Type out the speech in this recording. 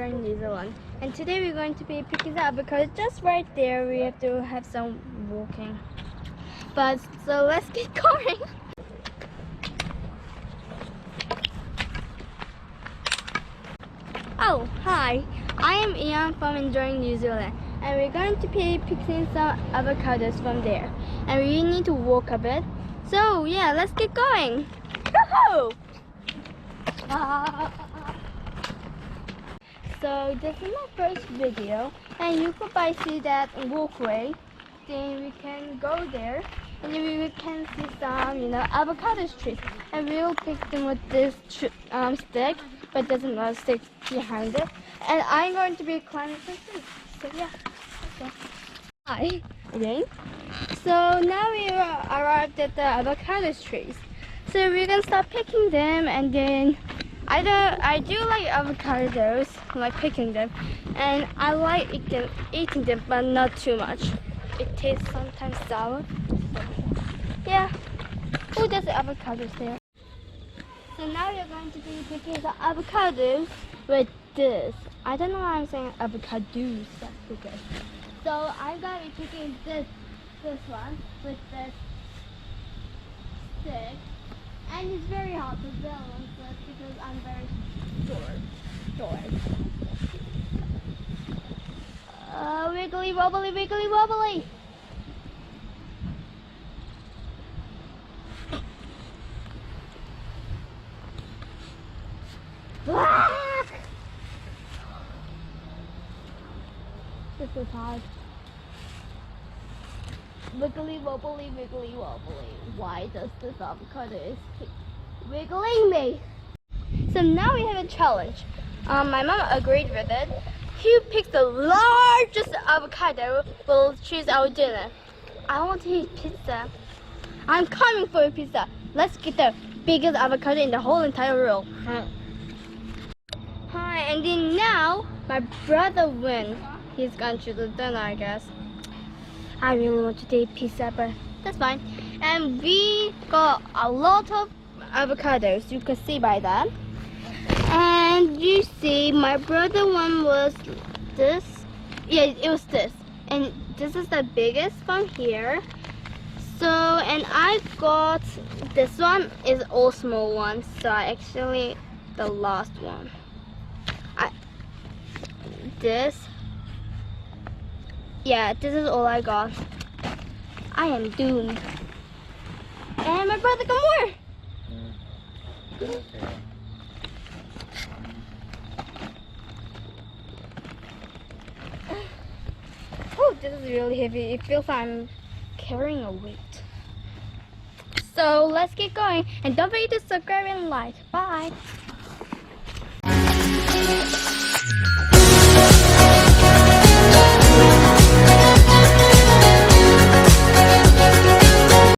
enjoying New Zealand. And today we're going to be picking the avocado just right there. We have to have some walking. But so let's get going. Oh, hi. I am Ian from Enjoying New Zealand. And we're going to be picking some avocados from there. And we need to walk a bit. So yeah, let's get going. Woohoo! So this is my first video, and you could by see that walkway. Then we can go there, and then we can see some, avocado trees, and we'll pick them with this stick, but there's another stick behind it. And I'm going to be climbing some trees. So yeah. Okay. Hi again. So now we arrived at the avocado trees. So we're gonna start picking them, and then I do like avocados, like picking them, and I like eating them, but not too much. It tastes sometimes sour. Yeah. Oh, there's the avocados there. So now we're going to be picking the avocados with this. I don't know why I'm saying avocados. That's okay. So I'm gonna be picking this one with this stick. And it's very hard to balance it because I'm very short. Wiggly wobbly, wiggly wobbly. This is hard. Wiggly wobbly, wiggly wobbly. Why does this avocado keep wiggling me? So now we have a challenge. My mom agreed with it. Who picks the largest avocado will choose our dinner. I want to eat pizza. I'm coming for a pizza. Let's get the biggest avocado in the whole entire world. Hi, and then now my brother wins. He's gonna choose the dinner, I guess. I really want to eat pizza, but that's fine. And we got a lot of avocados, you can see by that. And you see, my brother one was this. Yeah, it was this. And this is the biggest one here. So, and I got, this one is all small ones. So actually, the last one. Yeah, this is all I got. I am doomed. And my brother got more. Oh, this is really heavy. It feels like I'm carrying a weight. So let's get going. And don't forget to subscribe and like. Bye.